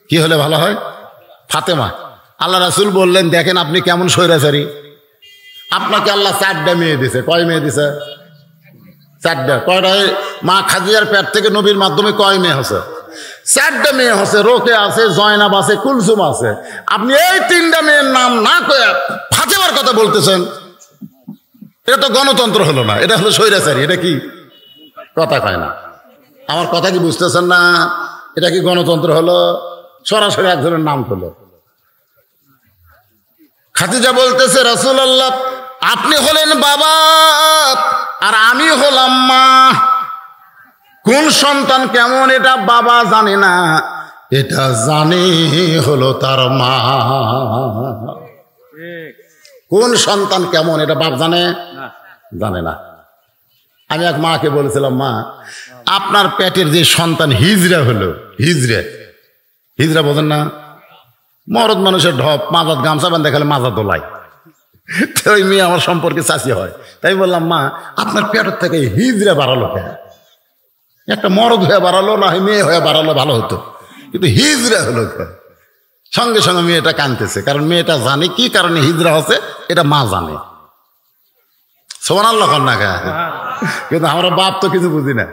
কি হলে ভালো হয়? ফাতেমা। আল্লাহ রাসূল বললেন, দেখেন আপনি কেমন স্বৈরাচারী, আপনাকে আল্লাহ 4টা মেয়ে দিছে। কয় মেয়ে দিছে? 4টা। কয়টায়? মা খাদিজার পেট থেকে নবীর মাধ্যমে কয় মেয়ে হচ্ছে? 4টা মেয়ে হচ্ছে। রোকে আছে, জয়নাব আছে, কুলসুম আছে। আপনি এই 3টা মেয়ের নাম না কয়ে ফাতেমার কথা বলতেছেন, এটা তো গণতন্ত্র হলো না, এটা হলো স্বৈরাচারী। এটা কি কথা কয় না? আমার কথা কি বুঝতেছেন না? এটা কি গণতন্ত্র হলো? সরাসরি একজনের নাম হলো। খাদিজা বলতেছে, রাসূলুল্লাহ আপনি হলেন বাবা আর আমি হলাম মা। কোন সন্তান কেমন এটা বাবা জানে না, এটা জানে হলো তার মা। কোন সন্তান কেমন এটা বাপ জানে? জানে না। আমি এক মাকে বলেছিলাম, মা আপনার পেটের যে সন্তান হিজড়া হলো, হিজড়া বোঝেন না? মরদ মানুষের ঢপ, মাজাত গামছা বান্ধে খালি মাজা দোলায়। ওই মেয়ে আমার সম্পর্কে চাচি হয়। তাই বললাম, মা আপনার পেটের থেকে হিজড়া বাড়ালো কেন? একটা মরদ হয়ে বাড়ালো না মেয়ে হয়ে বাড়ালো ভালো হতো, কিন্তু হিজড়া হলো কেন? সঙ্গে সঙ্গে মেয়েটা কাঁদতেছে, কারণ মেয়েটা জানে কি কারণে হিজড়া হচ্ছে, এটা মা জানে। সুবহানাল্লাহ না কা? কিন্তু আমরা বাপ তো কিছু বুঝি না।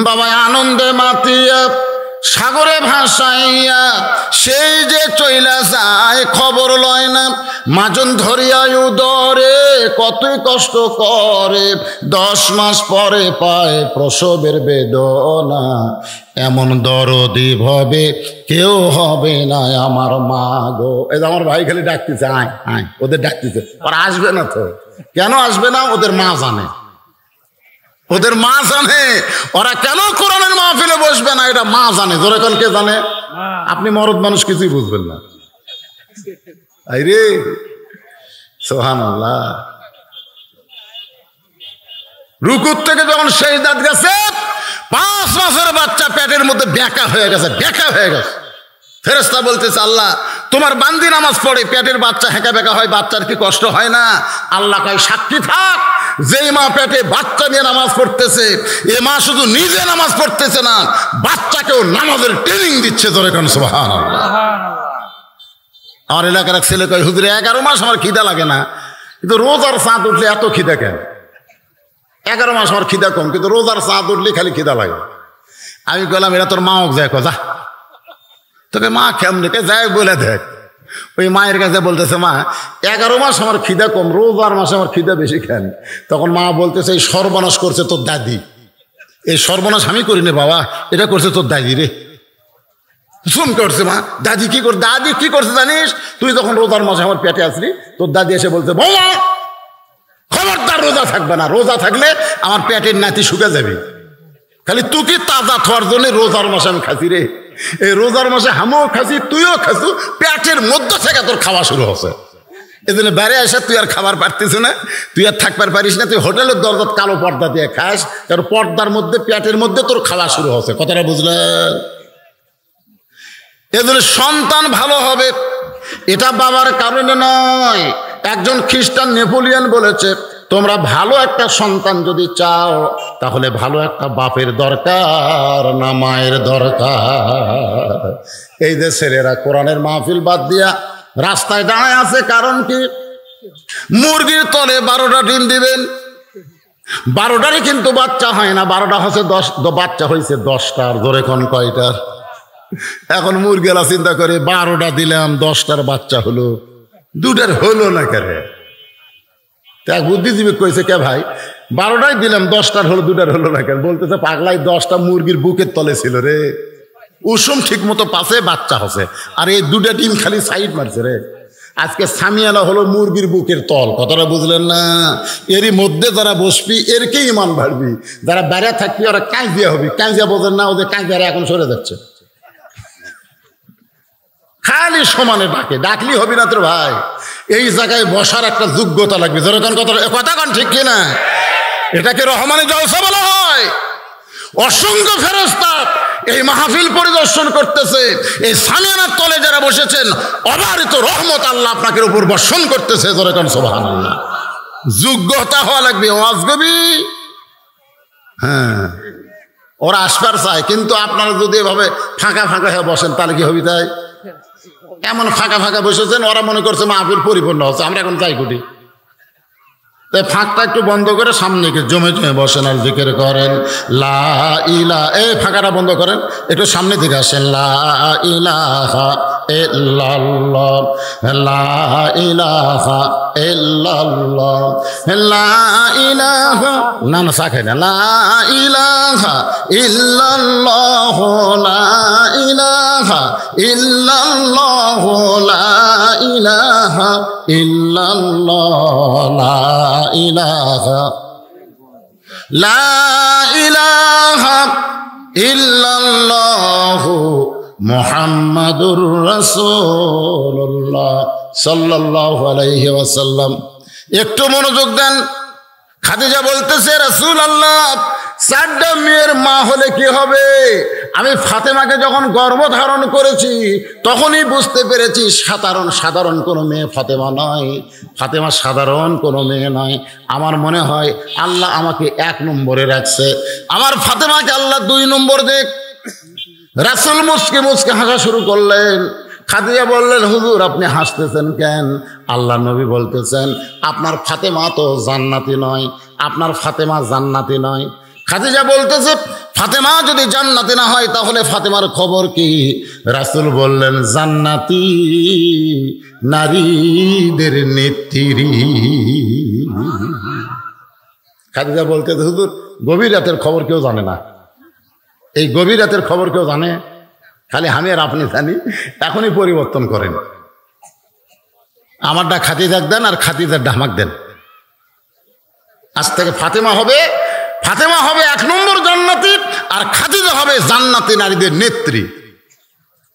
বাবা আনন্দে মাতিয়া সাগরে ভাসাইয়া সেই যে চইলা যায়, খবর লয় না। মাজন ধরিয়া উদরে কতই কষ্ট করে, 10 মাস পরে পায় প্রসবের বেদনা। এমন দরদি ভাবে কেউ হবে না আমার মা গো। এই আমার ভাই খালি ডাকতেছে, আয় আয়, ওদের ডাকতেছে। ওরা আসবে না তো। কেন আসবে না? ওদের মা জানে, ওদের মা জানে। ওরা কেন কোরআনের মাহফিলে বসবে না, এটা মা জানে। জোরে কোন কে জানে? আপনি মরদ মানুষ কিছুই বুঝবেন না। আইরে সুবহানাল্লাহ। রুকুর থেকে যখন সেজদাত গেছে, 5 মাসের বাচ্চা পেটের মধ্যে বেঁকা হয়ে গেছে। ফেরেশতা বলতেছে, আল্লাহ তোমার বান্দি নামাজ পড়ে, পেটের বাচ্চা হেঁকা বেঁকা হয়, বাচ্চার কি কষ্ট হয় না? আল্লাহ কয়, সাক্ষী থাক, যেই মা পেটে বাচ্চা নিয়ে নামাজ পড়তেছে, এ মা শুধু নিজে নামাজ পড়তেছে না, বাচ্চাকেও নামাজের ট্রেনিং দিচ্ছে। ধরে কোন সুবহানাল্লাহ। আমার এলাকার এক ছেলে কয়, হুজুর 11 মাস আমার খিদা লাগে না, কিন্তু রোজার চাঁদ উঠলে এত খিদা কেন? 11 মাস আমার খিদা কম, কিন্তু রোজার চাঁদ উঠলে খালি খিদা লাগে। আমি বললাম, এটা তোর মা হোক যায়, যা তোকে মা কেমনে কে যায় বলে দেখ। ওই মায়ের কাছে বলতেছে, মা 11 মাস আমার খিদা কম, রোজার মাসে আমার খিদা বেশি কেন? তখন মা বলতেছে, এই সর্বনাশ করছে তোর দাদি। এই সর্বনাশ আমি করিনি বাবা, এটা করছে তোর দাদি রে। শুন করছে মা, দাদি কি করে? দাদি কি করছে জানিস? তুই যখন রোজার মাসে আমার পেটে আসলি, তোর দাদি এসে বলছে, বাবা খবরদার রোজা থাকবে না, রোজা থাকলে আমার পেটের নাতি শুকে যাবে। খালি তুই কি তাজা খাওয়ার জন্য রোজার মাসে আমি খাসি রে। এই রোজার মাসে আমিও খাসি, তুইও খাসু, পেটের মধ্যে থেকে তোর খাওয়া শুরু হচ্ছে। এই জন্য বাইরে এসে তুই আর খাবার পারতিস না, তুই আর থাকবার পারিস না, তুই হোটেলের দরজাত কালো পর্দা দিয়ে খাস, কারণ পর্দার মধ্যে পেটের মধ্যে তোর খাওয়া শুরু হচ্ছে। কথাটা বুঝলে? এই জন্য সন্তান ভালো হবে এটা বাবার কারণে নয়। একজন খ্রিস্টান নেপোলিয়ন বলেছে, তোমরা ভালো একটা সন্তান যদি চাও, তাহলে ভালো একটা বাপের দরকার না মায়ের দরকার। এই দেশের এরা কোরআনের মাহফিল বাদ দিয়া রাস্তায় দাঁড়ায় আছে, কারণ কি? মুরগির তলে 12টা ডিম দিবেন, 12টারই কিন্তু বাচ্চা হয় না, 12টা হচ্ছে 10, বাচ্চা হয়েছে 10টার। ধরে কোন কয়টার? এখন মুরগিলা চিন্তা করে, 12টা দিলাম, 10টার বাচ্চা হলো, 2টার হলো না কেন? এক বুদ্ধিজীবী কইছে, কে ভাই 12টাই দিলাম, 10টার হলো, 2টার হলো না কেন? বলতেছে, পাগলাই 10টা মুরগির বুকের তলে ছিল রে, উষুম ঠিক মতো পাশে বাচ্চা হচ্ছে, আর এই 2টা ডিম খালি সাইড মারছে রে। আজকে সামিয়ানা হলো মুরগির বুকের তল। কথাটা বুঝলেন না? এরই মধ্যে যারা বসবি, এরকে ইমান বাড়বি, যারা বাইরে থাকবি ওরা কাঁজিয়া হবি। কাঁজিয়া বোঝেন না? ওদের কাঁজিয়ারা এখন সরে যাচ্ছে, খালি সমানে ডাকে, ডাকলি হবি না তোর ভাই। এই জায়গায় বসার একটা যোগ্যতা লাগবে। যেরকম কথা কন ঠিক কিনা? এটাকে রহমানি জলসা বলা হয়। অসংখ্য ফেরেশতা এই মাহফিল পরিদর্শন করতেছে, এই সামিয়ানার তলে যারা বসেছেন, অবারিত রহমত আল্লাহ আপনাকে উপর বর্ষণ করতেছে। যেরকম সুবহানাল্লাহ। যোগ্যতা হওয়া লাগবে। ওয়াজগবি, হ্যাঁ ওরা আসবার চায়, কিন্তু আপনারা যদি এভাবে ফাঁকা ফাঁকা হয়ে বসেন তাহলে কি হবি? তাই এমন ফাঁকা ফাঁকা বসেছেন, ওরা মনে করছে মাহফিল পরিপূর্ণ হচ্ছে, আমরা এখন যাই কুটি। তাই ফাঁকটা একটু বন্ধ করে সামনে জমে জমে বসেন আর জিকির করেন লা ইলাহা। এই ফাঁকাটা বন্ধ করেন, একটু সামনে দিকে আসেন। লা ইলাহা ইল্লাল্লাহ, লা ইলাহা ইল্লাল্লাহ, লা ইলাহা, না না চা খাই না, লা ইলাহা ইল্লাল্লাহ, লা ইলাহা ইল্লাল্লাহ, লা ইলাহা ইল্লাল্লাহ, লা ইলাহা, লা ইলাহা ইল্লাল্লাহ মুহাম্মাদুর রাসূলুল্লাহ সাল্লাল্লাহু আলাইহি ওয়াসাল্লাম। একটু মনোযোগ দেন। খাদিজা বলতেছে, রাসূলুল্লাহ, 4টা মেয়ের মা হলে কি হবে? আমি ফাতেমাকে যখন গর্ভধারণ করেছি তখনই বুঝতে পেরেছি সাধারণ কোনো মেয়ে ফাতেমা নয়, ফাতেমা সাধারণ কোনো মেয়ে নয়। আমার মনে হয় আল্লাহ আমাকে 1 নম্বরে রাখছে, আমার ফাতেমাকে আল্লাহ 2 নম্বর দেখ। রাসূল মুস্কে মুস্কে হাসা শুরু করলেন। খাদিজা বললেন, হুজুর আপনি হাসতেছেন কেন? আল্লাহ নবী বলতেছেন, আপনার ফাতেমা তো জান্নাতি নয়, আপনার ফাতেমা জান্নাতি নয়। খাদিজা বলতেছে, ফাতেমা যদি জান্নাতি না হয় তাহলে ফাতেমার খবর কি? রাসূল বললেন, জান্নাতি নারীদের নেত্রী। খাদিজা বলতেছে, হুজুর গভীর রাতের খবর কেউ জানে না, এই গভীর রাতের খবর কেউ জানে? খালি আমি আর আপনি জানি। এখনই পরিবর্তন করেন, আমারটা খাদিজাক দেন আর খাদিজার ডামাক দেন। আজ থেকে ফাতেমা হবে 1 নম্বর জান্নাতি, আর খাদিজা হবে জান্নাতি নারীদের নেত্রী।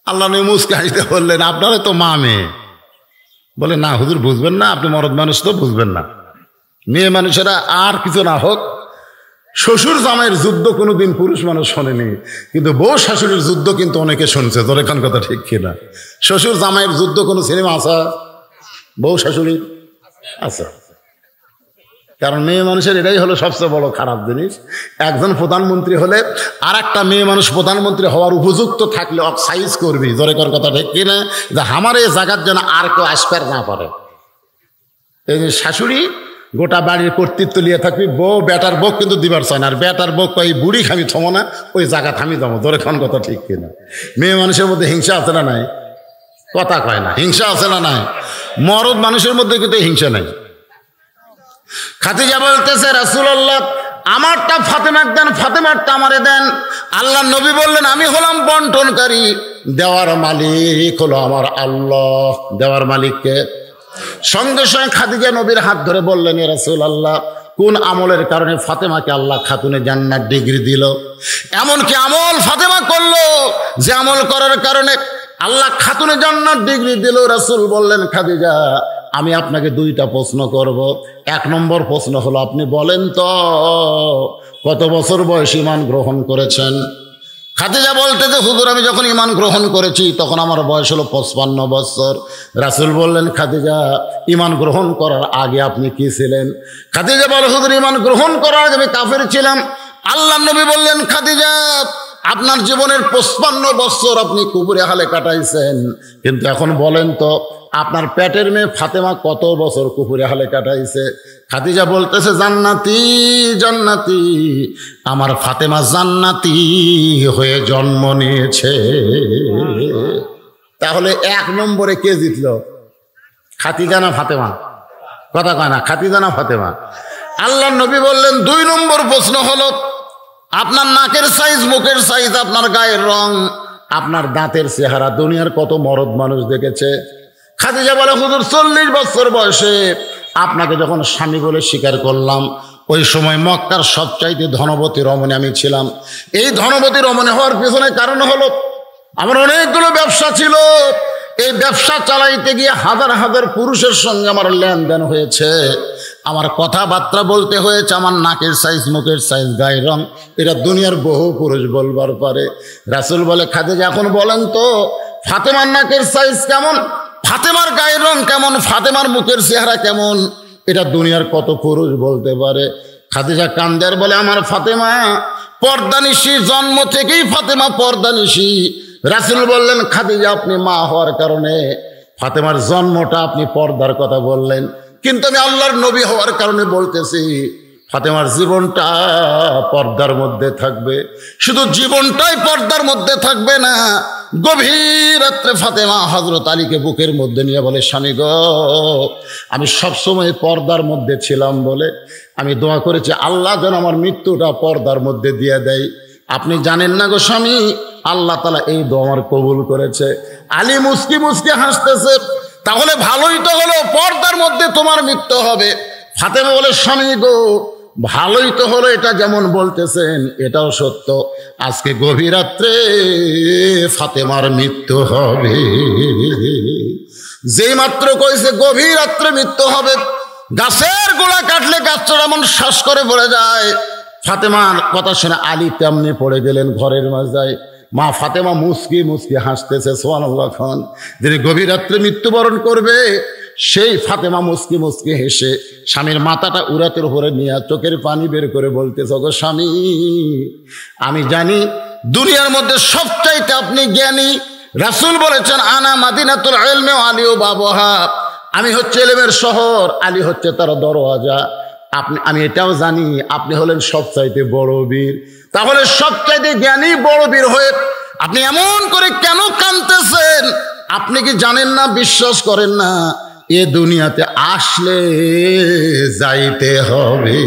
আল্লাহ নবী মুস্কে হাসতে বললেন, আপনারা তো মা মেয়ে। বলে, না হুজুর বুঝবেন না, আপনি মরদ মানুষ তো বুঝবেন না। মেয়ে মানুষেরা আর কিছু না হোক, শ্বশুর জামাইয়ের যুদ্ধ কোনোদিন পুরুষ মানুষ শোনেনি, কিন্তু বউ শাশুড়ির যুদ্ধ কিন্তু অনেকে শুনছে। তোর এখন কথা ঠিক কিনা? শ্বশুর জামাইয়ের যুদ্ধ কোনো সিনেমা আছে? বউ শাশুড়ির আছে। কারণ মেয়ে মানুষের এটাই হলো সবচেয়ে বড় খারাপ জিনিস। একজন প্রধানমন্ত্রী হলে আর একটা মেয়ে মানুষ প্রধানমন্ত্রী হওয়ার উপযুক্ত থাকলে অক্সাইজ করবি। জোরে কর কথা ঠিক কিনা? যে আমার এই জায়গার যেন আর কেউ আসপার না পারে। এই যে শাশুড়ি গোটা বাড়ির কর্তৃত্ব নিয়ে থাকবি, বউ বেটার বউ কিন্তু দিবার চায় না, আর বেটার বউ এই বুড়ি খামি থমো না, ওই জায়গা থামি যাবো। জোরে কোন কথা ঠিক কিনা? মেয়ে মানুষের মধ্যে হিংসা আছে না নাই? কথা কয় না, হিংসা আছে না নাই? মরদ মানুষের মধ্যে কিন্তু হিংসা নাই। খাদিজা বলতেছে, রাসূলুল্লাহ আমারটা ফাতেমাক দেন, ফাতেমারটা আমারে দেন। আল্লাহ নবী বললেন, আমি হলাম বন্টনকারী, দেওয়ার মালিক হলো আমার আল্লাহ। দেওয়ার মালিককে? সঙ্গে সঙ্গে খাদিজা নবীর হাত ধরে বললেন, ইয়া রাসূলুল্লাহ, কোন আমলের কারণে ফাতেমাকে আল্লাহ খাতুনে জান্নাত ডিগ্রি দিল? এমন কি আমল ফাতেমা করলো যে আমল করার কারণে আল্লাহ খাতুনে জান্নাত ডিগ্রি দিল? রাসূল বললেন, খাদিজা আমি আপনাকে 2টা প্রশ্ন করব। 1 নম্বর প্রশ্ন হলো, আপনি বলেন তো কত বছর বয়স ঈমান গ্রহণ করেছেন? খাদিজা বলতে যে, হুজুর আমি যখন ঈমান গ্রহণ করেছি তখন আমার বয়স হলো 55 বছর। রাসূল বললেন, খাদিজা ঈমান গ্রহণ করার আগে আপনি কি ছিলেন? খাদিজা বলে, হুজুর ঈমান গ্রহণ করার আগে আমি কাফের ছিলাম। আল্লাহ নবী বললেন, খাদিজা আপনার জীবনের 55 বছর আপনি কুবুরে হালে কাটাইছেন, কিন্তু এখন বলেন তো আপনার পেটের মেয়ে ফাতেমা কত বছর কুবুরে হালে কাটাইছে? খাদিজা বলতেছে, জান্নাতি জান্নাতি, আমার ফাতেমা জান্নাতি হয়ে জন্ম নিয়েছে। তাহলে 1 নম্বরে কে জিতলো? খাদিজা না ফাতেমা? কথা কয় না, খাদিজা না ফাতেমা? আল্লাহ নবী বললেন, 2 নম্বর প্রশ্ন হলো, আপনার নাকের সাইজ, মুখের সাইজ, আপনার গায়ের রং, আপনার দাঁতের চেহারা দুনিয়ার কত মরদ মানুষ দেখেছে? খাদিজা বলে, হুজুর 40 বছর বয়সে আপনাকে যখন স্বামী বলে স্বীকার করলাম, ওই সময় মক্কার সবচাইতে ধনবতী রমণী আমি ছিলাম। এই ধনবতী রমণী হওয়ার পেছনে কারণ হলো আমার অনেকগুলো ব্যবসা ছিল। এই ব্যবসা চালাইতে গিয়ে হাজার হাজার পুরুষের সঙ্গে আমার লেনদেন হয়েছে, আমার কথাবার্তা বলতে হয়েছে, আমার নাকের সাইজ, মুখের সাইজ, গায়ের রং, এটা দুনিয়ার বহু পুরুষ বলবার পারে। রাসূল বলে, খাদিজা এখন বলেন তো ফাতেমার নাকের সাইজ কেমন, ফাতেমার গায়ের রং কেমন, ফাতেমার মুখের চেহারা কেমন, এটা দুনিয়ার কত পুরুষ বলতে পারে? খাদিজা কান্দের বলে, আমার ফাতেমা পর্দানিশী, জন্ম থেকেই ফাতেমা পর্দানিশী। রাসূল বললেন খাদিজা আপনি মা হওয়ার কারণে ফাতেমার জন্মটা আপনি পর্দার কথা বললেন, কিন্তু আমি আল্লাহর নবী হওয়ার কারণে বলতেছি ফাতেমার জীবনটা পর্দার মধ্যে থাকবে। শুধু জীবনটাই পর্দার মধ্যে থাকবে না, গভীর রাত্রে ফাতেমা হযরত আলীকে বুকের মধ্যে নিয়ে বলে স্বামী গো, আমি সবসময় পর্দার মধ্যে ছিলাম বলে আমি দোয়া করেছি আল্লাহ যেন আমার মৃত্যুটা পর্দার মধ্যে দিয়ে দেয়। আপনি জানেন না গো স্বামী, আল্লাহ তাআলা এই দোয়া আমার কবুল করেছে। আলী মুস্কি মুস্কি হাসতেছে, তাহলে ভালোই তো হলো, পর্দার মধ্যে তোমার মৃত্যু হবে। ফাতেমা বলে স্বামী গো, ভালোই তো হলো, এটা যেমন বলতেছেন এটাও সত্য, আজকে গভীর রাত্রে ফাতেমার মৃত্যু হবে। যেই মাত্র কইছে গভীর রাত্রে মৃত্যু হবে, গাছের গোড়া কাটলে গাছটা এমন শ্বাস করে পড়ে যায়। ফাতেমার কথা শুনে আলী তেমনি পড়ে গেলেন ঘরের মাঝায়। মা ফাতেমা মুস্কি মুস্কি হাসতেছে সুবহানাল্লাহ। খান যিনি গভীর রাত্রে মৃত্যুবরণ করবে সেই ফাতেমা মুস্কি মুস্কি হেসে স্বামীর মাথাটা উরাতের উপরে নিয়ে চোখের পানি বের করে বলতেছে গো স্বামী, আমি জানি দুনিয়ার মধ্যে সবচাইতে আপনি জ্ঞানী। রাসূল বলেছেন আনা মাদিনাতুল ইলমি ওয়া আলী বাবুহা, আমি হচ্ছে ইলমের শহর, আলী হচ্ছে তার দরওয়াজা। আমি এটাও জানি আপনি হলেন সবচাইতে বড় বীর। তাহলে সবচাইতে জ্ঞানী বড় বীর হয়ে আপনি এমন করে কেন কাঁদতেছেন? আপনি কি জানেন না, বিশ্বাস করেন না, এ দুনিয়াতে আসলে যাইতে হবে।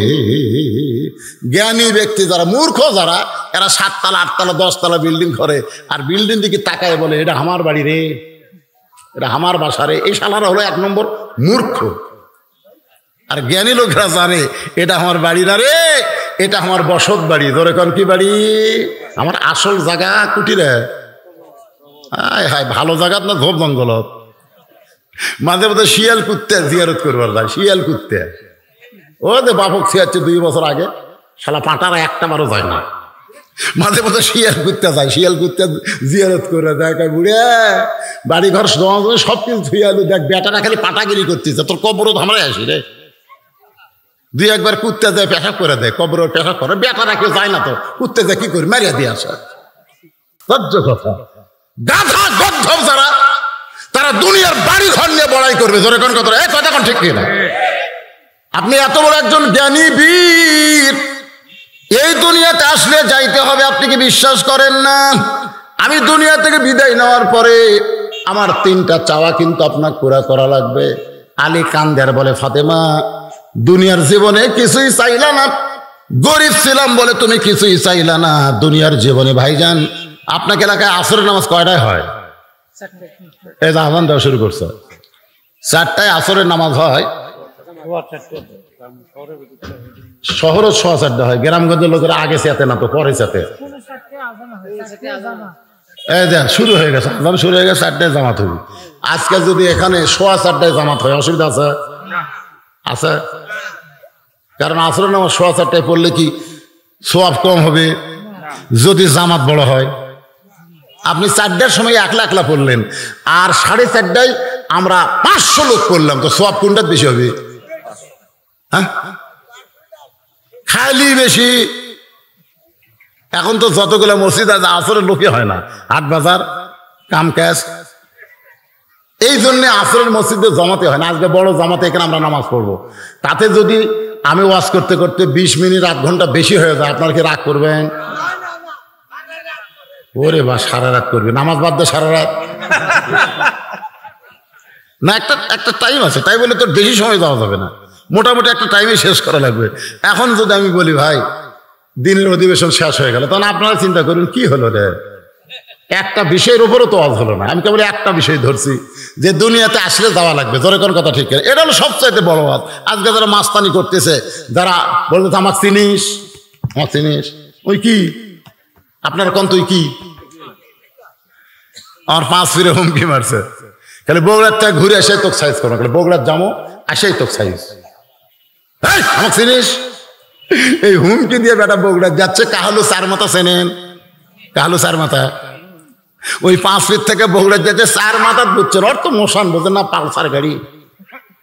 জ্ঞানী ব্যক্তি যারা, মূর্খ যারা, এরা 7 তলা 8 তলা 10 তলা বিল্ডিং করে, আর বিল্ডিং দিকে তাকায় বলে এটা আমার বাড়ি রে, এটা আমার বাসা রে। এই শালারা হলো 1 নম্বর মূর্খ। আর জ্ঞানী লোকরা জানে এটা আমার বাড়ি না রে, এটা আমার বসত বাড়ি। ধরে কোন কি বাড়ি? আমার আসল জায়গা কুটিরে। হায় হায়, ভালো জায়গা না ঝোপ জঙ্গলত। মাঝে মাঝে শিয়াল কুত্তে জিয়ারত করবার যায়, শিয়াল কুত্তে। ও যে বাপক ছিয়াচ্ছে 2 বছর আগে, শালা পাটারা একটা বারও যায় না। মাঝে মাঝে শিয়াল কুত্তে যায়, শিয়াল কুত্তে জিয়ারত করে দেয়, বুড়ে বাড়ি ঘর সব কিছু ধুয়ালু, দেখ বেটারা খালি পাটাগিরি করতেছে, তোর কবরও ধামড়ায় আসি রে। 2-1 কুত্তে যায় পেশাব করে দেয়, কবরের পেশাব করে, বেটারা কেউ যায় না তো, কুত্তে যায় কি করে মারিয়া দিয়ে আসে। সহ্য কথা। গাধা গদ্ধব যারা, তারা দুনিয়ার বাড়ি ঘর নিয়ে বড়াই করবে। ধরে কোন কথা, এই কথা কোন ঠিক কিনা? আপনি এত বড় একজন জ্ঞানী বীর, এই দুনিয়াতে আসলে যাইতে হবে, আপনি কি বিশ্বাস করেন না? আমি দুনিয়া থেকে বিদায় নেওয়ার পরে আমার 3টা চাওয়া কিন্তু আপনাকে পুরা করা লাগবে। আলী কান্দের বলে ফাতেমা, দুনিয়ার জীবনে কিছুই চাইলা না, গরিব ছিলাম বলে তুমি কিছুই চাইলা না দুনিয়ার জীবনে। ভাইজান, আপনাকে এলাকায় আসরের নামাজ কয়টায় হয়? এই যে আজান দেওয়া শুরু করছে, 4টায় আসরের নামাজ হয়। শহরও 4:15 হয়, গ্রামগঞ্জের লোকেরা আগে চেতে না তো, পরে চেতে। এই দেখ শুরু হয়ে গেছে, আজান শুরু হয়ে গেছে, 4টায় জামাত হবে। আজকে যদি এখানে 4:15 জামাত হয়, অসুবিধা আছে? আছে। কারণ আসরের নামাজ 4:15 পড়লে কি সওয়াব কম হবে যদি জামাত বড় হয়? আপনি 4টার সময় একলা একলা পড়লেন, আর 4:30টায় আমরা 500 লোক পড়লাম, তো সওয়াব কোনটা বেশি হবে? হ্যাঁ, খালি বেশি। এখন তো যতগুলো মসজিদ আছে আসরের লোকই হয় না, হাট বাজার কাম কাজ, এই জন্য আসরের মসজিদে জমাতে হয় না। আজকে বড় জামাতে এখানে আমরা নামাজ পড়বো, তাতে যদি আমি ওয়াজ করতে করতে 20 মিনিট 1 ঘন্টা বেশি হয়ে যায়, আপনারা কি রাগ করবেন? ওরে বা, সারা রাত করবে, নামাজ বাদ দিয়ে সারা রাত না। একটা টাইম আছে, তাই বলে তোর বেশি সময় দেওয়া যাবে না, মোটামুটি একটা টাইমে শেষ করা লাগবে। এখন যদি আমি বলি ভাই দিনের অধিবেশন শেষ হয়ে গেল, তখন আপনারা চিন্তা করুন কি হলো রে, একটা বিষয়ের উপরও তো ওয়াজ হলো না। আমি কেবল একটা বিষয় ধরছি যে দুনিয়াতে আসলে যাওয়া লাগবে। ধরে কোন কথা ঠিক, এটা হলো সবচাইতে বড় ওয়াজ। আজকে যারা মাস্তানি করতেছে, যারা বলতে আমাকে চিনিস, আমাকে চিনিস, ওই কি আপনার কোন তুই কি, আমার 5 ফিরে হুমকি মারছে, খালি বগুড়ার থেকে ঘুরে এসে তোকে সাইজ করো, খালি বগুড়ার যাবো আসেই তোকে সাইজ, আমাকে চিনিস। এই হুমকি দিয়ে বেটা বগুড়ার যাচ্ছে। কাহালু 4 মাথা চেনেন? কাহালু 4 মাথা, ওই 5 ফিট থেকে বগুড়ার যাচ্ছে 4 মাথা বুঝছেন। ওর তো মোশন বোঝে না, পালসার গাড়ি,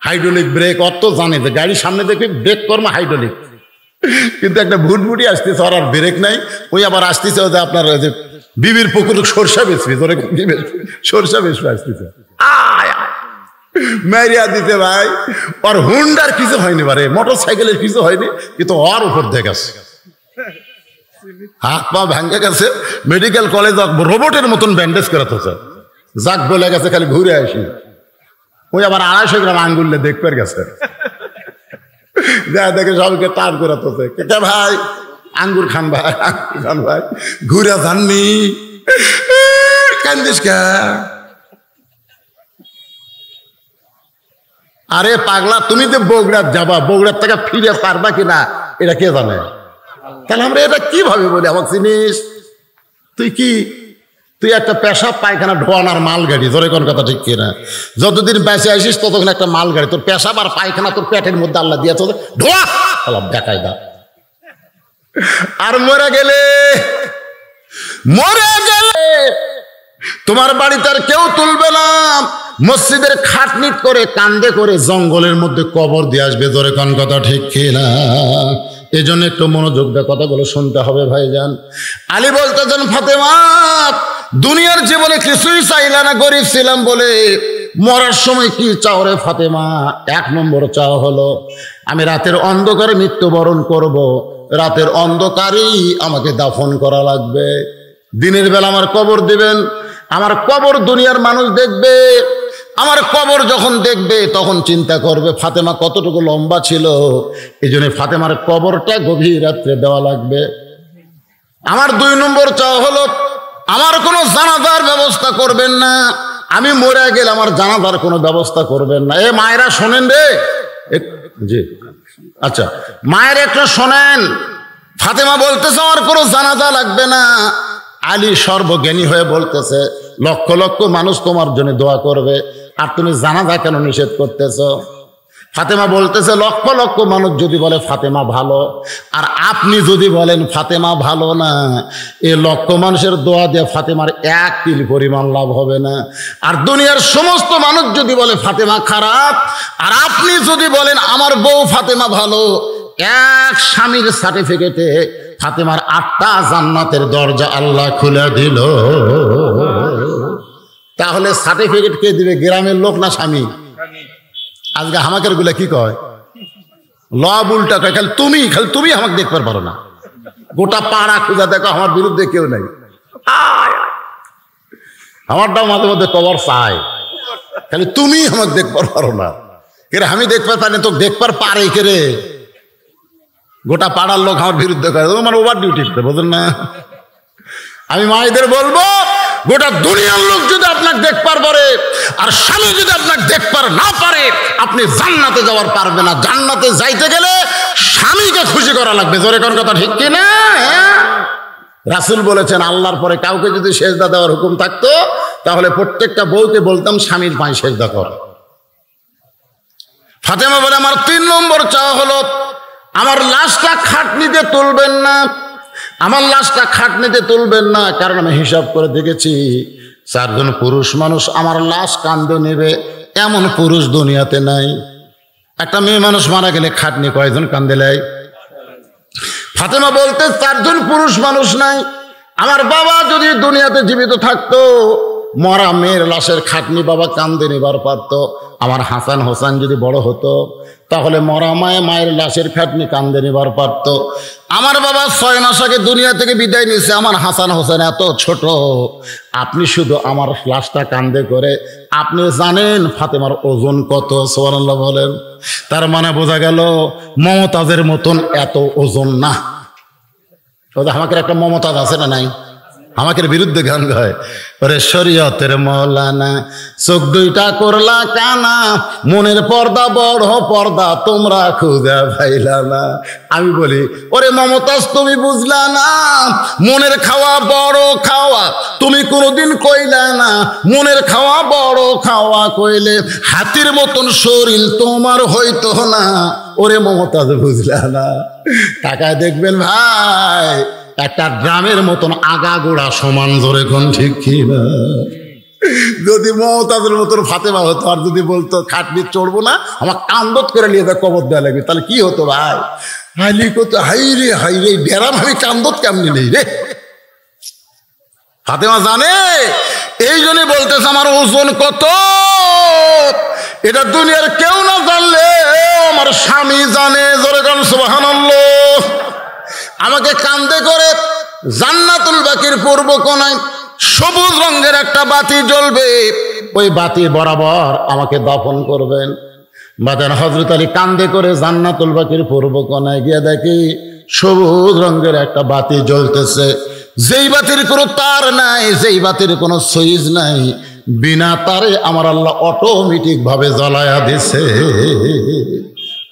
হাইড্রোলিক ব্রেক, অত জানে যে গাড়ির সামনে দেখবি ব্রেক কর্ম হাইড্রোলিক, কিন্তু একটা ভুটভুটি আসতেছে, আর ব্রেক নাই। ওই আবার আসতেছে যে আপনার যে বিবির পুকুর সরষা বেচবি, তোরে সরষা বেচবে আসতেছে, মেরিয়া দিতে ভাই। আর হুন্ডার কিছু হয়নি, বারে মোটর সাইকেলের কিছু হয়নি, কিন্তু ওর উপর দেখেছে হাত পা ভাঙ্গে গেছে। মেডিকেল কলেজ রোবটের মতন ব্যান্ডেজ করাতেছে, যাক বলে গেছে খালি ঘুরে আসি। ওই আবার 250 গ্রাম আঙ্গুললে দেখতে গেছে, যা দেখে সবাইকে টান করাতেছে, কে ভাই আঙ্গুর খান ভাই, আঙ্গুর খান ভাই, ঘুরে যাননি কান্দিস কে? আরে পাগলা, তুমি যে বগুড়ার যাবা, বগুড়ার থেকে ফিরে পারবা কিনা এটা কে জানে? তাহলে আমরা এটা কিভাবে বলি? আমাকে চিনিস তুই একটা পেশাব পায়খানা ঢোয়ানোর মাল গাড়ি, ধরে কোন কথা ঠিক কিনা? যতদিন বেঁচে আসিস ততক্ষণ একটা মাল গাড়ি, তোর পেশাব আর পায়খানা তোর পেটের মধ্যে আল্লাহ দিয়ে ঢোয়া দেখাই দা। আর মরে গেলে তোমার বাড়িতে আর কেউ তুলবে না, মসজিদের খাটনিট করে কান্দে করে জঙ্গলের মধ্যে কবর দিয়ে আসবে, ধরে কোন কথা ঠিক কিনা? এই জন্য একটু মনোযোগ দিয়ে কথাগুলো শুনতে হবে ভাইজান। আলী বলতেছেন, ফাতেমা দুনিয়ার জীবনে কিছুই চাইলা না, গরিব ছিলাম বলে, মরার সময় কি চাও রে ফাতেমা? 1 নম্বর চাও হলো আমি রাতের অন্ধকারে মৃত্যুবরণ করব, রাতের অন্ধকারেই আমাকে দাফন করা লাগবে। দিনের বেলা আমার কবর দিবেন, আমার কবর দুনিয়ার মানুষ দেখবে, আমার কবর যখন দেখবে তখন চিন্তা করবে ফাতেমা কতটুকু লম্বা ছিল। এই জন্য ফাতেমার কবরটা গভীর রাত্রে দেওয়া লাগবে। আমার 2 নম্বর চাওয়া হলো আমার কোনো জানাজার ব্যবস্থা করবেন না, আমি মরে গেলে আমার জানাজার কোনো ব্যবস্থা করবেন না। এ মায়েরা শোনেন রে, জি আচ্ছা মায়ের একটু শোনেন, ফাতেমা বলতেছে আমার কোনো জানাজা লাগবে না। আলী সর্বজ্ঞানী হয়ে বলতেছে, লক্ষ লক্ষ মানুষ তোমার জন্য দোয়া করবে, আর তুমি জানাজা কেন নিষেধ করতেছ? ফাতেমা বলতেছে, লক্ষ লক্ষ মানুষ যদি বলে ফাতেমা ভালো, আর আপনি যদি বলেন ফাতেমা ভালো না, এ লক্ষ মানুষের দোয়া দিয়ে ফাতেমার 1 তিল পরিমাণ লাভ হবে না। আর দুনিয়ার সমস্ত মানুষ যদি বলে ফাতেমা খারাপ, আর আপনি যদি বলেন আমার বউ ফাতেমা ভালো, এক স্বামীর সার্টিফিকেটে ফাতেমার 8টা জান্নাতের দরজা আল্লাহ খুলে দিল। তাহলে সার্টিফিকেট কে দিবে, গ্রামের লোক না স্বামী? আজকে হামাকের গুলা কি কয়, লব উল্টা কয়, খালি তুমি আমাকে দেখতে পারো না, গোটা পাড়া খুঁজা দেখো আমার বিরুদ্ধে কেউ নাই। আমারটাও মাঝে মধ্যে কবর চাই, খালি তুমি আমাকে দেখতে পারো না। কেরে আমি দেখতে পারি না, তো দেখবার পারে কেরে? গোটা পাড়ার লোক আমার বিরুদ্ধে করে, আমার ওভার ডিউটি করে, বুঝলেন না? আমি মায়েদের বলবো, গোটা দুনিয়ার লোক যদি আপনাকে দেখবার পারে, আর স্বামী যদি আপনাকে দেখবার না পারে, আপনি জান্নাতে যাওয়ার পারবে না। জান্নাতে যাইতে গেলে স্বামীকে খুশি করা লাগবে, জোরে কোন কথা ঠিক কিনা? রাসূল বলেছেন, আল্লাহর পরে কাউকে যদি সেজদা দেওয়ার হুকুম থাকতো, তাহলে প্রত্যেকটা বউকে বলতাম স্বামীর পায়ে সেজদা কর। ফাতেমা বলে, আমার 3 নম্বর চাওয়া হলো আমার লাশটা খাটনিতে তুলবেন না, আমার লাশটা খাটনিতে তুলবেন না। কারণ আমি হিসাব করে দেখেছি, 4 জন পুরুষ মানুষ আমার লাশ কাঁধে নেবে এমন পুরুষ দুনিয়াতে নাই। একটা মেয়ে মানুষ মারা গেলে খাটনি কয়জন কাঁধে নেয়? ফাতেমা বলতে 4 জন পুরুষ মানুষ নাই। আমার বাবা যদি দুনিয়াতে জীবিত থাকতো, মরা মেয়ের লাশের খাটনি বাবা কাঁধে নেবার পারতো। আমার হাসান হোসেন যদি বড় হতো, তাহলে মরা মায়ের লাশের খাটনি কাঁধে নেবার পারত। আমার বাবা 6 মাস আগে দুনিয়া থেকে বিদায় নিয়েছে, আমার হাসান হোসেন এত ছোট, আপনি শুধু আমার লাশটা কাঁধে করে আপনি জানেন ফাতেমার ওজন কত? সুবহানাল্লাহ বলেন। তার মানে বোঝা গেল মমতাজের মতন এত ওজন না। আমাকে একটা মমতাজ আছে না নাই? আমাকে বিরুদ্ধে গান গায়, ওরে শরীয়তের মৌলানা চোখ 2টা করলা কানা, মনের পর্দা বড় পর্দা তোমরা খুঁজে পাইলা না। আমি বলি, ওরে মমতাজ তুমি বুঝলা না, মনের খাওয়া বড় খাওয়া তুমি কোনোদিন কইলা না। মনের খাওয়া বড় খাওয়া কইলে হাতির মতন শরীর তোমার হইতো না। ওরে মমতাজ বুঝলা না। টাকায় দেখবেন ভাই, একটা ড্রামের মতন আগাগোড়া সমান, জোরে কোন ঠিক কিনা? যদি মমতাজের মতন ফাতেমা হতো, আর যদি বলতো খাটনি চড়বো না, আমার কান্দত করে নিয়ে কবর দেওয়া লাগবে, তাহলে কি হতো ভাই? হাইলি কত হাই রে বেড়াম আমি কান্দত কেমনি নেই রে। ফাতেমা জানে, এই জন্য বলতেছে আমার ওজন কত এটা দুনিয়ার কেউ না জানলে আমার স্বামী জানে। জোরে গান সুবহানাল্লাহ। আমাকে কান্দে করে জান্নাতুল বাকির পূর্ব কোণায় সবুজ রঙের একটা বাতি জ্বলবে, ওই বাতি বরাবর আমাকে দাফন করবেন। বাজান হযরত আলী কান্দে করে জান্নাতুল বাকির পূর্ব কোণায় গিয়ে দেখি সবুজ রঙের একটা বাতি জ্বলতেছে, যেই বাতির কোনো তার নাই, যেই বাতির কোনো সুইচ নাই, বিনা তারে আমার আল্লাহ অটোমেটিক ভাবে জ্বলায়া দিছে।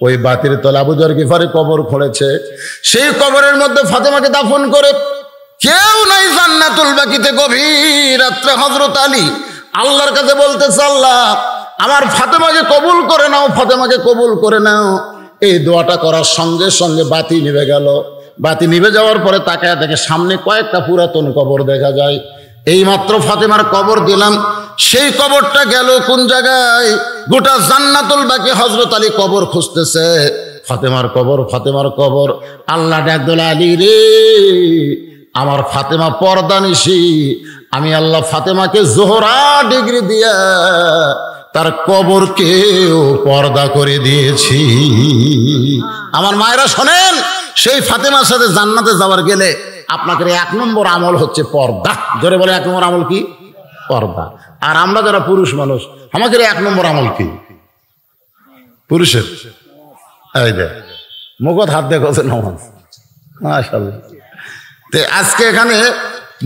ওই বাতির তলে আবু যর গিফারি কবর খুঁড়েছে, সেই কবরের মধ্যে ফাতেমাকে দাফন করে কেউ নাই জান্নাতুল বাকিতে। গভীর রাত্রে হযরত আলী আল্লাহর কাছে বলতেছে, আল্লাহ আমার ফাতেমাকে কবুল করে নাও, ফাতেমাকে কবুল করে নাও। এই দোয়াটা করার সঙ্গে সঙ্গে বাতি নিভে গেল। বাতি নিভে যাওয়ার পরে তাকায় দেখে সামনে কয়েকটা পুরাতন কবর দেখা যায়। এই মাত্র ফাতেমার কবর দিলাম, সেই কবরটা গেল কোন জায়গায়? গোটা জান্নাতুল বাকি হযরত আলী কবর খুঁজতেছে, ফাতেমার কবর, ফাতেমার কবর। আল্লাহ ডাক দিল, আলী রে আমার ফাতেমা পর্দা নিশি, আমি আল্লাহ ফাতেমাকে জোহরা ডিগ্রি দিয়া তার কবরকেও পর্দা করে দিয়েছি। আমার মায়েরা শোনেন, সেই ফাতেমার সাথে জান্নাতে যাওয়ার গেলে আপনাকে 1 নম্বর আমল হচ্ছে পর্দা। জোরে বলে 1 নম্বর আমল কি? পর্দা। আর আমরা যারা পুরুষ মানুষ, আমাদের 1 নম্বর আমল কি? পুরুষের এই দে মুখত হাত দেখো নামাজ, মাশাআল্লাহ। আজকে এখানে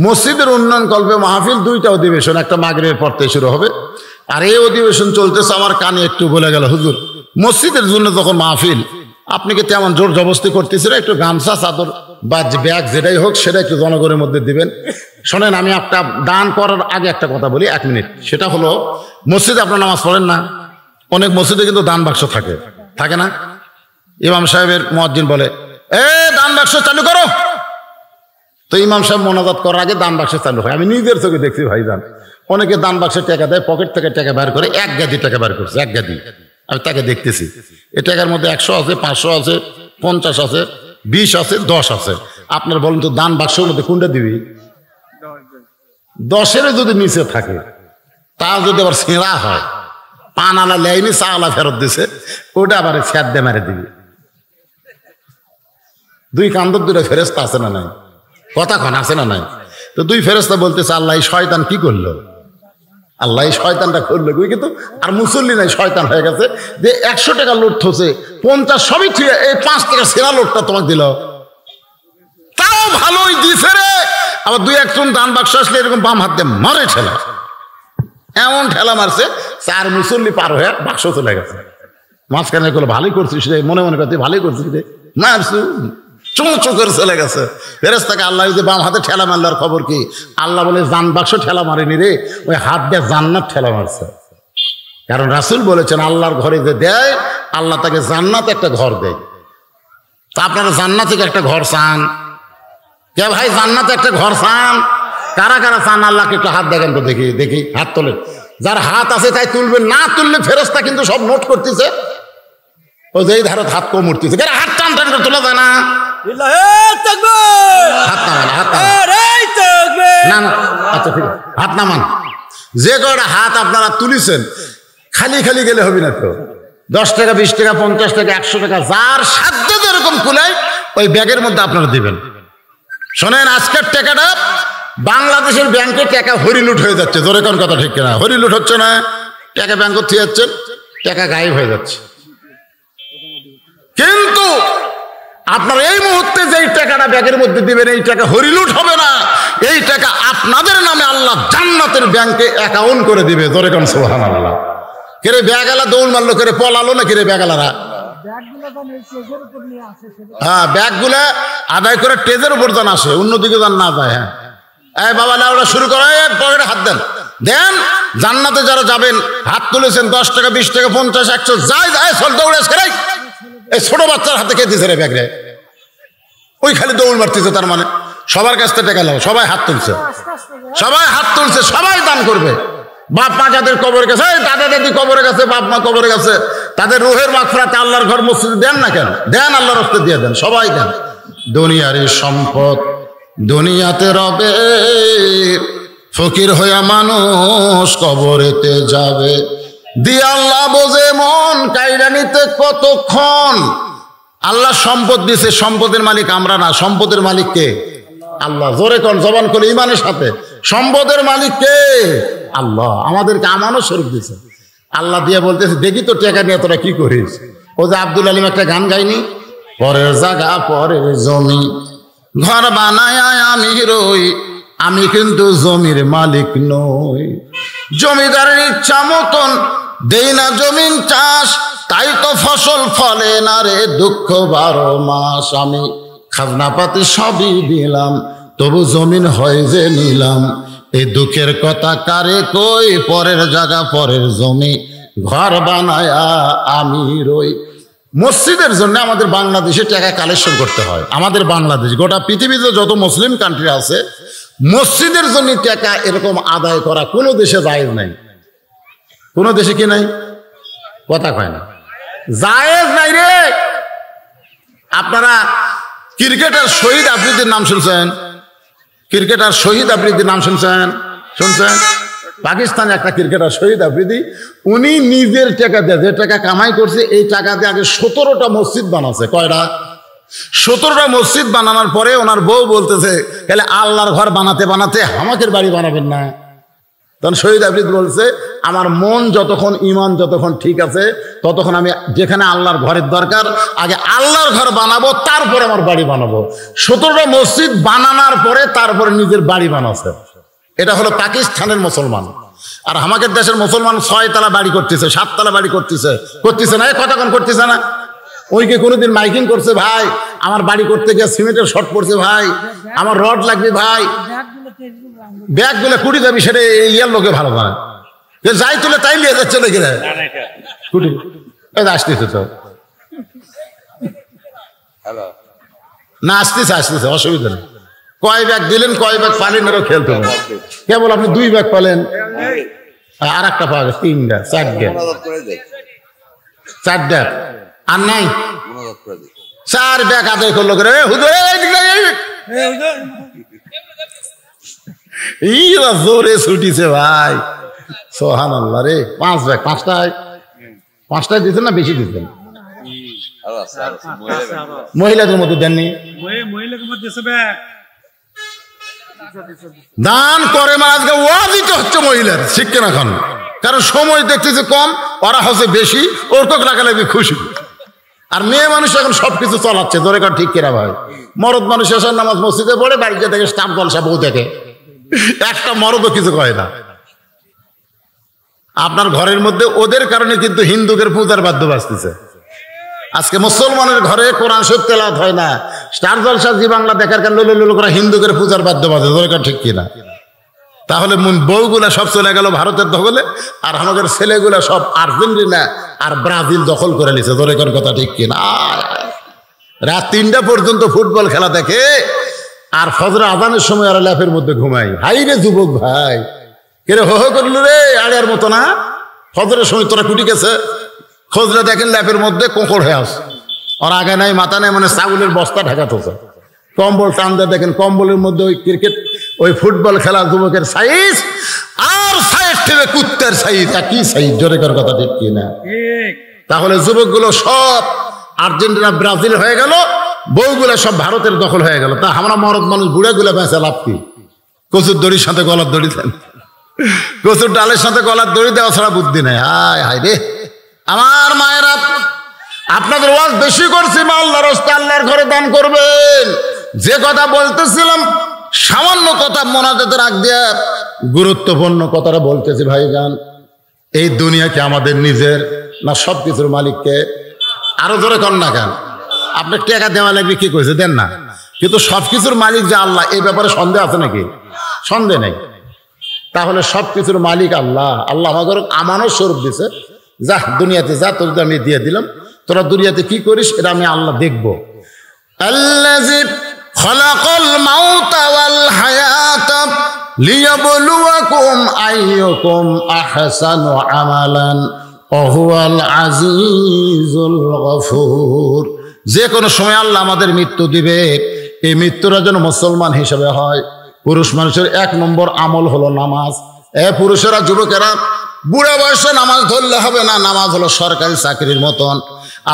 মসজিদের উন্নয়ন কল্পে মাহফিল 2টা অধিবেশন, একটা মাগরিবের পর থেকে শুরু হবে, আর এই অধিবেশন চলতেছে। আমার কানে একটু বলে গেল, হুজুর মসজিদের জন্য যখন মাহফিল, আপনি কি তেমন জোর জবস্তি করতেছিল, একটু গামছা চাদর বা ব্যাগ যেটাই হোক সেটা একটু জনগণের মধ্যে দিবেন। শোনেন, আমি একটা দান করার আগে একটা কথা বলি, 1 মিনিট। সেটা হলো, মসজিদে আপনার নামাজ পড়েন না, অনেক মসজিদে কিন্তু দান বাক্স থাকে, থাকে না? ইমাম সাহেবের মুয়াজ্জিন বলে, দান বাক্স চালু করো, তো ইমাম সাহেব মোনাজাত করার আগে দান বাক্স চালু হয়। আমি নিজের চোখে দেখছি ভাইজান, অনেকে দান বাক্সে টাকা দেয়, পকেট থেকে টাকা বের করে 1 গাদি টাকা বের করছে, 1 গাদি। আমি তাকে দেখতেছি, এই টাকার মধ্যে 100 আছে, 500 আছে, 50 আছে, 20 আছে, 10 আছে। আপনার বলেন তো দান বাক্সের মধ্যে কোনটা দিবি? 10-এর যদি নিচে থাকে, তা যদি আবার ছেঁড়া হয়, পান আলা লেয়নি, চা আলা ফেরত দিছে, ওটা আবার ফ্যাট দিয়ে মেরে দিবি। 2 কান্দর 2টা ফেরেশতা আছে না নাই? কথা কন আছে না নাই? তো 2 ফেরেশতা বলতেছে, আল্লাহ এই শয়তান কি করলো? আল্লাহ এই শয়তানটা করলো কিন্তু, আর মুসল্লি নাই, শয়তান হয়ে গেছে। যে 100 টাকা লোট থছে, 50 সবই ঠিক, এই 5 টাকা সেরা লোটটা তোমাকে দিল, তাও ভালোই দিছে রে। আবার 2-1 দান বাক্স আসলে এরকম বাম হাত দিয়ে মারে ঠেলা, এমন ঠেলা মারছে 4 মুসল্লি পার হয়ে বাক্স চলে গেছে। মাঝখানে গুলো ভালোই করছিস রে, মনে মনে করতে ভালোই করছিস রে, মারছু চুমচু করে চলে গেছে। ফেরেশতাকে আল্লাহ যে বাম হাতে ঠেলা মারলার খবর কি? আল্লাহ বলে জান বাক্স ঠেলা মারেনি রে, ওই হাত দিয়ে জান্নাত ঠেলা মারছে। কারণ রাসূল বলেছেন, আল্লাহর ঘরে যে দেয়, আল্লাহ তাকে জান্নাত একটা ঘর দেয়। তা আপনারা জান্নাত থেকে একটা ঘর চান? কে ভাই জান্নাতে একটা ঘর চান? কারা কারা চান? আল্লাহকে একটু হাত দেখেন তো, দেখি দেখি, হাত তোলেন। যার হাত আছে তাই তুলবেন, না তুললে ফেরেশতা কিন্তু সব নোট করতেছে। ও যেই ধারত হাত কম উঠতেছে, হাত টান টান করে তোলা যায় না। হাত নামান। যে কয়টা হাত আপনারা তুলিছেন, খালি খালি গেলে হবে না তো। 10 টাকা, 20 টাকা, 50 টাকা, 100 টাকা, যার সাধ্য যেরকম কুলায় ওই ব্যাগের মধ্যে আপনারা দিবেন। শোনেন, আজকের টাকাটা বাংলাদেশের ব্যাংকে টাকা হরিলুট হয়ে যাচ্ছে। জোরে কোন কথা ঠিক কিনা? হরিলুট হচ্ছে না? টাকা ব্যাংক থেকে যাচ্ছে, টাকা গায়েব হয়ে যাচ্ছে। কিন্তু আপনার এই মুহূর্তে যেই টাকাটা ব্যাগের মধ্যে দিবেন, এই টাকা হরিলুট হবে না, এই টাকা আপনাদের নামে আল্লাহ জান্নাতের ব্যাংকে অ্যাকাউন্ট করে দিবে। জোরে কোন সুবহানাল্লাহ। কেরে ব্যাগালা দৌড় মারলো, কেরে পলালো না, কেরে ব্যাগালারা? হ্যাঁ, ব্যাগগুলা আদায় করে টেজের উপর যান আসে, অন্যদিকে যান না যায়। হ্যাঁ, এই বাবা লাউড়া শুরু করো, পকেটে হাত দেন, দেন। জান্নাতে যারা যাবেন, হাত তুলেছেন 10 টাকা, 20 টাকা, 50, 100, যাই যায় চল দৌড়ে সেরাই। এই ছোট বাচ্চার হাতে কে দিয়েছে রে ব্যাগ রে? ওই খালি দৌড় মারতেছে। তার মানে সবার কাছ থেকে টাকা লাও, সবাই হাত তুলছে, সবাই হাত তুলছে, সবাই দান করবে। বাপ মা যাদের কবরে গেছে, দাদা দাদি কবরে গেছে, বাপ মা কবরে গেছে, তাদের রুহের মাগফিরাতে আল্লাহর ঘর মসজিদ দেন না কেন? দেন, আল্লাহর রাস্তায় দিয়ে দেন, সবাই দেন। দুনিয়ার এই সম্পদ দুনিয়াতে রবে, ফকির হইয়া মানুষ কবরেতে যাবে। দিয়ে আল্লাহ বোঝে মন কাইরা নিতে কতক্ষণ। আল্লাহ সম্পদ দিছে, সম্পদের মালিক আমরা না, সম্পদের মালিক কে? আল্লাহ। জোরে কোন, জবান করে ইমানের সাথে, সম্পদের মালিক কে? আল্লাহ। আমাদেরকে আমানত স্বরূপ দিছে। আল্লাহ দিয়ে বলতেছে, দেখি তো টাকা নিয়ে তোরা কি করিস। ও যে আব্দুল আলিম একটা গান গাইনি, পরের জায়গা পরের জমি, ঘর বানায় আমি রই, আমি কিন্তু জমির মালিক নই। জমিদারের ইচ্ছা মতন দেই না জমিন চাষ, তাই তো ফসল ফলে না রে দুঃখ 12 মাস। আমি খাজনাপাতি সবই দিলাম, তবু জমিন হয় যে নিলাম। এই দুঃখের কথা কারে কই, পরের জায়গা পরের জমি, ঘর বানায় আমি রই। মসজিদের জন্য আমাদের বাংলাদেশে টাকা কালেকশন করতে হয়। আমাদের বাংলাদেশ, গোটা পৃথিবীতে যত মুসলিম কান্ট্রি আছে, মসজিদের জন্য টাকা এরকম আদায় করা কোনো দেশে জায়েজ নাই। কোনো দেশে কি নাই? কথা কয় না, জায়েজ নাই রে। আপনারা ক্রিকেটার শহীদ আফ্রিদির নাম শুনছেন? ক্রিকেটার শহীদ আফ্রিদির নাম শুনছেন? শুনছেন? পাকিস্তানে একটা ক্রিকেটার শহীদ আফ্রিদি, উনি নিজের টাকা দিয়ে, যে টাকা কামাই করছে, এই টাকা দিয়ে আগে 17টা মসজিদ বানাচ্ছে। কয়টা? 17টা মসজিদ বানানোর পরে ওনার বউ বলতেছে, তাহলে আল্লাহর ঘর বানাতে বানাতে আমাদের বাড়ি বানাবেন না? তখন শহীদ আফ্রিদি বলছে, আমার মন যতক্ষণ, ইমান যতক্ষণ ঠিক আছে, ততক্ষণ আমি যেখানে আল্লাহর ঘরের দরকার, আগে আল্লাহর ঘর বানাবো, তারপরে আমার বাড়ি বানাবো। 17টা মসজিদ বানানোর পরে তারপরে নিজের বাড়ি বানাচ্ছে। এটা হলো পাকিস্তানের মুসলমান। আর আমাদের দেশের মুসলমান 6 তলা বাড়ি করতেছে, 7 তলা বাড়ি করতেছে, করতেছে না? কতক্ষণ করতেছে না? ওইকে কোনোদিন মাইকিং করছে, ভাই আমার বাড়ি করতে গিয়ে সিমেন্টের শর্ট পড়ছে, ভাই আমার রড লাগবে, ভাই ব্যাগ গুলো কুড়ি যাবি, সেটা ইয়ার লোকে ভালো জানে, যাই তুলে তাই নিয়ে যাচ্ছে নাকি রে কুড়ি আসতেছে তো না, আসতেছে আসতেছে, অসুবিধা নেই। কয় ব্যাগ দিলেন, কয় ব্যাগ পালেন, আরো খেলতে হবে। কেবল আপনি 2 ব্যাগ পালেন, আর একটা পাওয়া গেছে 3টা, 4টা আর নাই 4 ব্যাগ আদায় করলো করে জোরে ছুটিছে ভাই, সুবহানাল্লাহ রে। 5 ব্যাগ, 5টায় দিতেন না বেশি দিতেন? মহিলাদের মধ্যে দেননি? দান করে মানে আজকে ওয়াজিব হচ্ছে মহিলার, শিখছে না এখন, কারণ সময় দেখতেছে কম, ওরা হচ্ছে বেশি, ওর তো লাগালাগি খুশি। আর মেয়ে মানুষ এখন সবকিছু চালাচ্ছে, ধরে কার ঠিক কেনা ভাই। মরদ মানুষ এসার নামাজ মসজিদে পড়ে, বাড়িতে থেকে স্টাফ জলসা বউ দেখে, একটা মরদও কিছু কয় না। আপনার ঘরের মধ্যে ওদের কারণে কিন্তু হিন্দুদের পূজার বাদ্য বাজতেছে। আজকে মুসলমানের ঘরে কোরআন শরীফ তেলাওয়াত হয় না, স্টার জলসা জি বাংলা দেখার কারণে লুলু করে হিন্দুদের পূজার বাদ্য বাজে, দরকার ঠিক কিনা? তাহলে বউগুলা সব চলে গেল ভারতের দখলে, আর আমাদের ছেলেগুলা সব আর্জেন্টিনা আর ব্রাজিল দখল করে নিছে, দরকার কথা ঠিক কিনা? রাত 3টা পর্যন্ত ফুটবল খেলা দেখে, আর ফজর আজানের সময় আর ল্যাপের মধ্যে ঘুমাই। হাই রে যুবক ভাই, কে রে হো করলু রে, আড়িয়ার মতো না? ফজরের সময় তোরা কুটি গেছে, খোঁজরা দেখেন ল্যাপের মধ্যে কোঁকড় হয়ে আস, আর আগে নাই মাথা নাই, মানে চাউলের বস্তা ঢাকা তো, কম্বল টান দিয়ে দেখেন কম্বলের মধ্যে ওই ক্রিকেট, ওই ফুটবল খেলা যুবকের সাইজ, আর সাইজ থেকে কুত্তার সাইজ, কি সাইজ, জোরে কর কথা ঠিক কিনা? তাহলে যুবকগুলো সব আর্জেন্টিনা ব্রাজিল হয়ে গেল, বউগুলা সব ভারতের দখল হয়ে গেল। তা আমরা মরদ মানুষ বুড়াগুলা বেঁচে লাভ কি? কচুর দড়ির সাথে গলার দড়ি দেন, কচুর ডালের সাথে গলার দড়ি দেওয়া ছাড়া বুদ্ধি নেই। হায় হায় রে আমার মায়েরা, আপনাদের ওয়াজ বেশি করছি, আল্লাহর রাস্তায় আল্লাহর ঘরে দান করবেন। যে কথা বলতেছিলাম, সামান্য কথা মোনাজাতের আগ দিয়ে গুরুত্বপূর্ণ কথাটা বলতেছি ভাইজান। এই দুনিয়াকে আমাদের নিজের না সবকিছুর মালিককে? আরো জোরে কর না কেন? আপনার টাকা দেওয়া লাগবে, কি কইছে দেন না, কিন্তু সবকিছুর মালিক যে আল্লাহ, এই ব্যাপারে সন্দেহ আছে নাকি? সন্দেহ নেই। তাহলে সবকিছুর মালিক আল্লাহ। আল্লাহ আমাদের আমানত স্বরূপ দিছে, যা দুনিয়াতে যা, তোর আমি দিয়ে দিলাম, তোরা দুনিয়াতে কি করিস এটা আমি আল্লাহ দেখবো। আল্লাযী খালাকাল মাউতা ওয়াল হায়াতা লিয়াবলুয়াকুম আইয়ুকুম আহসানু আমালান ওয়াহুয়াল আজিজুল গফুর। যে কোনো সময় আল্লাহ আমাদের মৃত্যু দিবে, এই মৃত্যুটা যেন মুসলমান হিসেবে হয়। পুরুষ মানুষের 1 নম্বর আমল হলো নামাজ। পুরুষেরা, যুবকেরা, বুড়া বয়সে নামাজ ধরলে হবে না। নামাজ হলো সরকারি চাকরির মতন।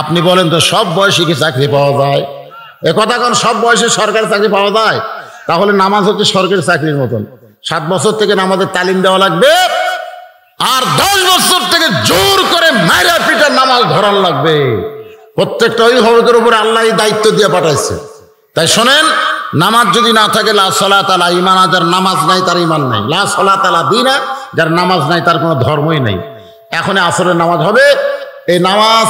আপনি বলেন তো, সব বয়সে কি চাকরি পাওয়া যায়? কথা কোন, সব বয়সে সরকারি চাকরি পাওয়া যায়? তাহলে নামাজ হচ্ছে সরকারি চাকরির মতন। 7 বছর থেকে নামাজের তালিম দেওয়া লাগবে, আর 10 বছর থেকে জোর করে মাইরা পিটা নামাজ ধরার লাগবে। প্রত্যেকটা অভিভাবকের উপরে আল্লাহ দায়িত্ব দিয়ে পাঠাইছে। তাই শোনেন, নামাজ যদি না থাকে, লা সালাত আলা ঈমান, যার নামাজ নাই তার ঈমান নাই। লা সালাত আলা দীনা, যার নামাজ নাই তার কোনো ধর্মই নাই। এখন আসরের নামাজ হবে। এই নামাজ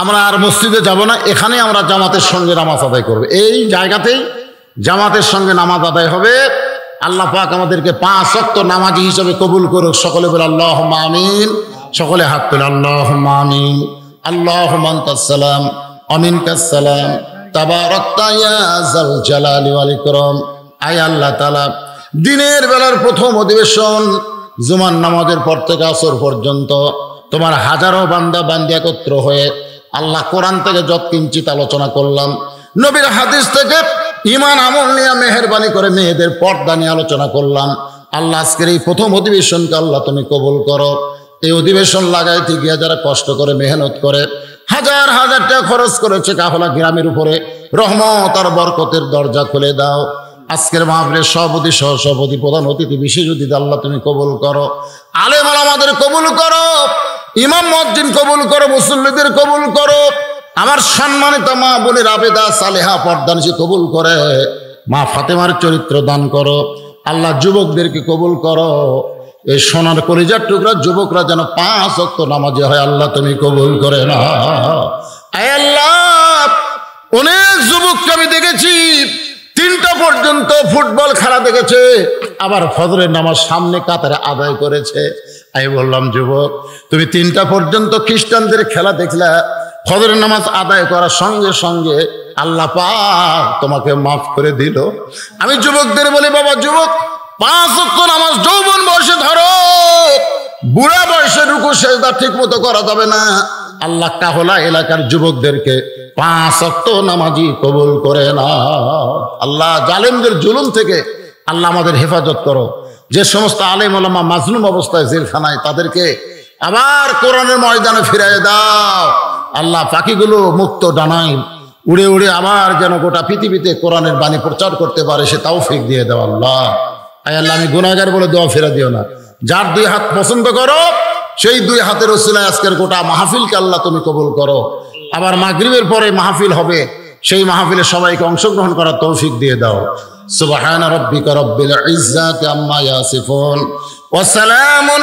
আমরা আর মসজিদে যাব না, এখানে আমরা জামাতের সঙ্গে নামাজ আদায় করব। এই জায়গাতেই জামাতের সঙ্গে নামাজ আদায় হবে। আল্লাহ পাক আমাদেরকে 5 ওয়াক্ত নামাজি হিসেবে কবুল করুক। সকলে বলে আল্লাহুম্মা আমিন। সকলে হাত তুলে আল্লাহুম্মা আমিন। আল্লাহুম্মা আনতাস সালাম ওয়া মিনকাস সালাম তাবারাকতা ইয়া যাল জালালি ওয়াল ইকরাম। আয় আল্লাহ তাআলা, দিনের বেলার প্রথম অধিবেশন জুমার নামাজের পর থেকে আসর পর্যন্ত তোমার হাজারো বান্দা বান্দি একত্র হয়ে আল্লাহ কোরআন থেকে যত কিঞ্চিত আলোচনা করলাম, নবীর হাদিস থেকে ঈমান আমল নিয়ে মেহেরবানি করে মেয়েদের পর্দা নিয়ে আলোচনা করলাম। আল্লাহ আজকের এই প্রথম অধিবেশনকে আল্লাহ তুমি কবুল করো। এই অধিবেশন লাগাইতে গিয়ে যারা কষ্ট করে মেহনত করে হাজার হাজার টাকা খরচ করেছে কাফলা গ্রামের উপরে, রহমত আর বরকতের দরজা খুলে দাও। আজকের মাহফিলের সভাপতি, সহসভাপতি, প্রধান অতিথি, বিশেষ অতিথি আল্লাহ তুমি কবুল করো। আলেম ওলামাদের কবুল করো, ইমাম মুয়াজ্জিন কবুল করো, মুসল্লিদের কবুল করো। আমার সম্মানিত মা বোনের আবেদা সালেহা পর্দানিসী কবুল করে। মা ফাতেমার চরিত্র দান করো। আল্লাহ যুবকদেরকে কবুল করো। এই সোনার কলিজার টুকরা যুবকরা যেন 5 ওয়াক্ত নামাজি হয়, আল্লাহ তুমি কবুল করে না। আল্লাহ, অনেক যুবককে আমি দেখেছি 3টা পর্যন্ত ফুটবল খেলা দেখেছে, আবার ফজরের নামাজ সামনে কাতারে আদায় করেছে। আমি বললাম, যুবক, তুমি 3টা পর্যন্ত খ্রিস্টানদের খেলা দেখলা, ফজরের নামাজ আদায় করার সঙ্গে সঙ্গে আল্লাহ পাক তোমাকে মাফ করে দিল। আমি যুবকদের বলি, বাবা যুবক, 5 ওয়াক্ত নামাজ যৌবন বয়সে ধরো, বুড়া বয়সে রুকু সেজদা ঠিক মতো করা যাবে না। আল্লাহ কাহলা এলাকার যুবকদেরকে 5 ওয়াক্ত নামাজি কবুল করে না। আল্লাহ জালেমদের জুলুম থেকে আল্লাহ আমাদের হেফাজত করো। যে সমস্ত আলেম ওলামা মাজলুম অবস্থায় জেলখানায়, তাদেরকে আবার কোরআনের ময়দানে ফিরিয়ে দাও। আল্লাহ, পাখিগুলো মুক্ত ডানায় উড়ে উড়ে আবার যেন গোটা পৃথিবীতে কোরআনের বাণী প্রচার করতে পারে, সে তৌফিক দিয়ে দাও। আল্লাহ, আল্লাহ, আমি গুনাহগার বলে দোয়া ফেরা দিও না। যার 2 হাত পছন্দ করো, সেই 2 হাতের ওসিলায় আজকের গোটা মাহফিলকে আল্লাহ তুমি কবুল করো। আবার মাগরিবের পরে মাহফিল হবে, সেই মাহফিলে সবাইকে অংশগ্রহণ করার তৌফিক দিয়ে দাও। সুবহানা রাব্বিকা রাব্বিল ইজ্জাতি আম্মা ইয়াসিফুন ওয়া সালামুন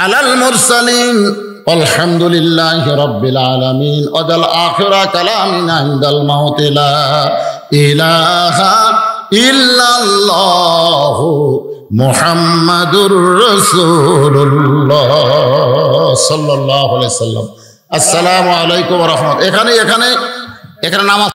আলাল মুরসালিন আলহামদুলিল্লাহি রাব্বিল আলামিন। ওয়াল আখিরা কালামিনা ইনদাল মাউত লা ইলাহা ইল্লাল্লাহু মুহাম্মাদুর রাসূলুল্লাহ সাল্লাল্লাহু আলাইহি ওয়াসাল্লাম। আসসালামু আলাইকুম ওয়া রাহমাতুল্লাহ। এখানে নামাজ